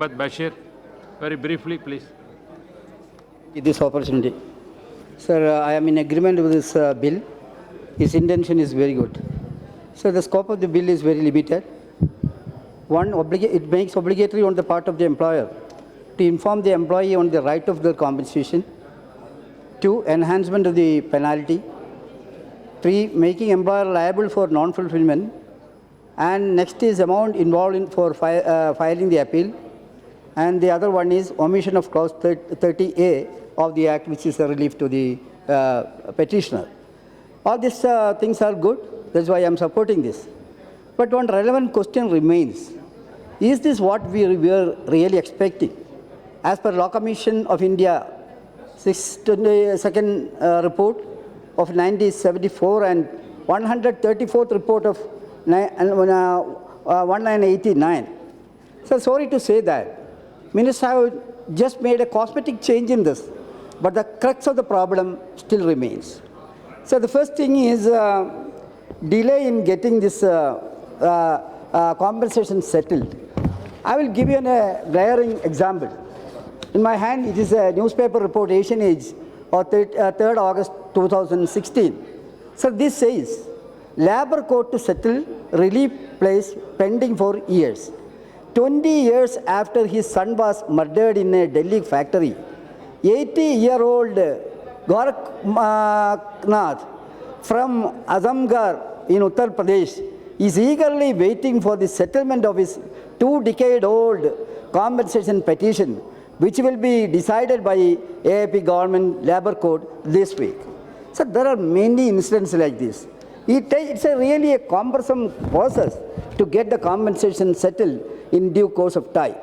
But Basheer, very briefly, please. This opportunity. Sir, I am in agreement with this bill. Its intention is very good. So the scope of the bill is very limited. One, it makes obligatory on the part of the employer to inform the employee on the right of the compensation. Two, enhancement of the penalty. Three, making employer liable for non-fulfillment. And next is amount involved for filing the appeal. And the other one is omission of clause 30A of the Act, which is a relief to the petitioner. All these things are good. That's why I am supporting this. But one relevant question remains. Is this what we were really expecting? As per Law Commission of India, 62nd report of 1974 and 134th report of 1989. So sorry to say that. Ministers have just made a cosmetic change in this, but the crux of the problem still remains. So the first thing is delay in getting this compensation settled. I will give you a glaring example. In my hand, it is a newspaper report, Asian Age, of 3rd August 2016. So this says, Labour Court to settle relief place pending for years. 20 years after his son was murdered in a Delhi factory, 80-year-old Gorakhnath from Azamgarh in Uttar Pradesh is eagerly waiting for the settlement of his 2-decade-old compensation petition, which will be decided by AAP government Labour Court this week. So there are many incidents like this. It's really a cumbersome process to get the compensation settled in due course of time.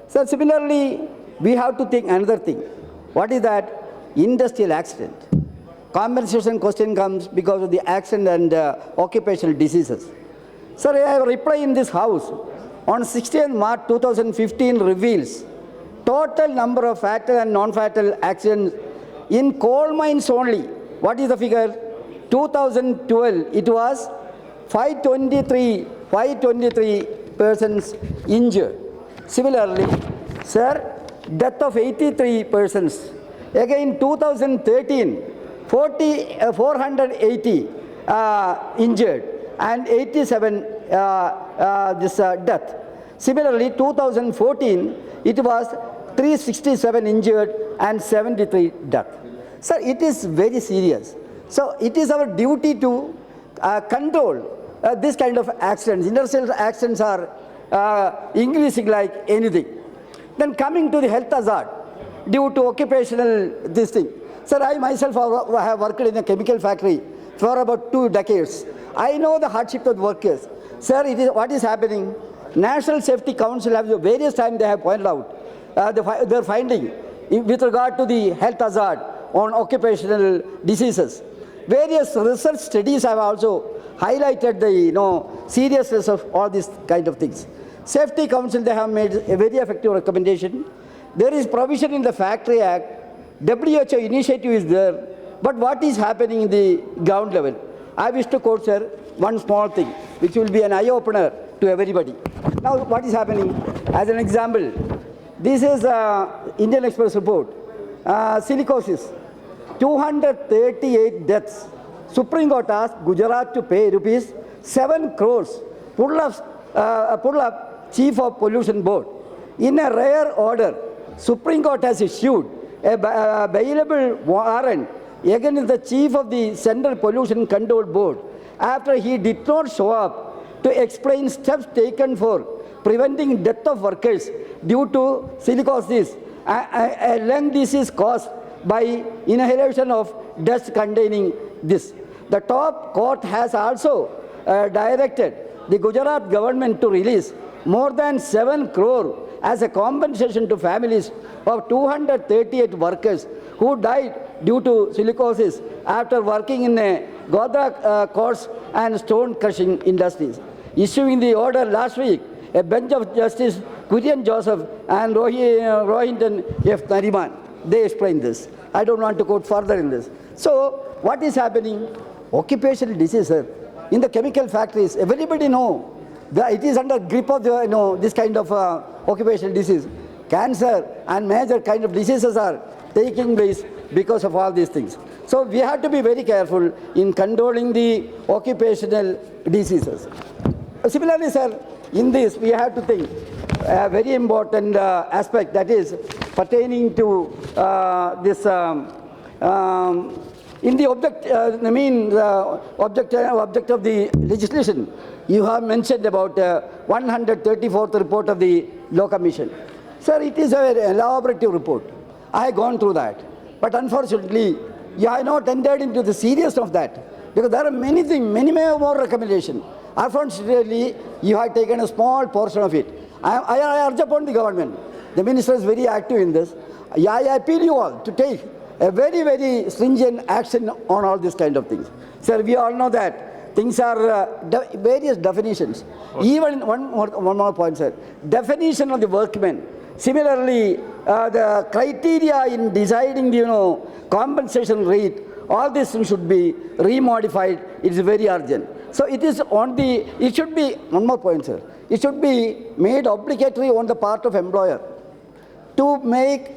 So similarly, we have to think another thing. What is that? Industrial accident. Compensation question comes because of the accident and occupational diseases. Sir, I have a reply in this house on 16th March 2015 reveals total number of fatal and non-fatal accidents in coal mines only. What is the figure? 2012, it was 523 persons injured. Similarly, sir, death of 83 persons. Again, 2013, 480 injured and 87 death. Similarly, 2014, it was 367 injured and 73 death. Sir, it is very serious. So it is our duty to control this kind of accidents. Industrial accidents are increasing like anything. Then coming to the health hazard due to occupational this thing. Sir, I myself have worked in a chemical factory for about 2 decades. I know the hardship of the workers. Sir, what is happening? National Safety Council have various times they have pointed out their finding with regard to the health hazard on occupational diseases. Various research studies have also highlighted the seriousness of all these kind of things. Safety Council, they have made a very effective recommendation. There is provision in the Factory Act. WHO initiative is there. But what is happening in the ground level? I wish to quote, sir, one small thing, which will be an eye-opener to everybody. Now, what is happening? As an example, this is Indian Express report. Silicosis, 238 deaths. Supreme Court asked Gujarat to pay rupees 7 crores. Pull up Chief of Pollution Board. In a rare order, Supreme Court has issued a bailable warrant against the Chief of the Central Pollution Control Board after he did not show up to explain steps taken for preventing death of workers due to silicosis, a lung disease caused by inhalation of dust containing this. The top court has also directed the Gujarat government to release more than 7 crore as a compensation to families of 238 workers who died due to silicosis after working in a Godra quartz and stone crushing industries. Issuing the order last week, a bench of Justice Kurian Joseph and Rohinton F. Nariman, they explained this. I don't want to quote further in this. So, what is happening? Occupational diseases in the chemical factories. Everybody know it is under grip of the, this kind of occupational disease. Cancer and major kind of diseases are taking place because of all these things. So we have to be very careful in controlling the occupational diseases. Similarly, sir, in this we have to think a very important aspect, that is pertaining to this in the object, object of the legislation. You have mentioned about 134th report of the Law Commission. Sir, it is a very elaborative report. I have gone through that. But unfortunately, you have not entered into the seriousness of that, because there are many things, many more recommendations. Unfortunately, you have taken a small portion of it. I urge upon the government. The minister is very active in this. I appeal you all to take a very, very stringent action on all these kind of things. Sir, we all know that things are various definitions. Okay. Even one more point, sir. Definition of the workman. Similarly, the criteria in deciding the compensation rate, all these things should be remodified. It is very urgent. So it is on the, it should be, one more point, sir. It should be made obligatory on the part of employer to make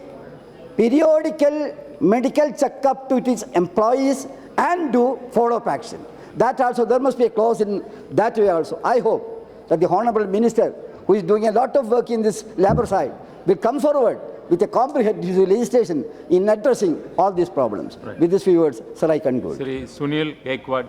periodical medical checkup to its employees and do follow-up action. That also, there must be a clause in that way also. I hope that the Honorable Minister, who is doing a lot of work in this labor side, will come forward with a comprehensive legislation in addressing all these problems. Right. With these few words, sir, I conclude. Sri Sunil Gaikwad.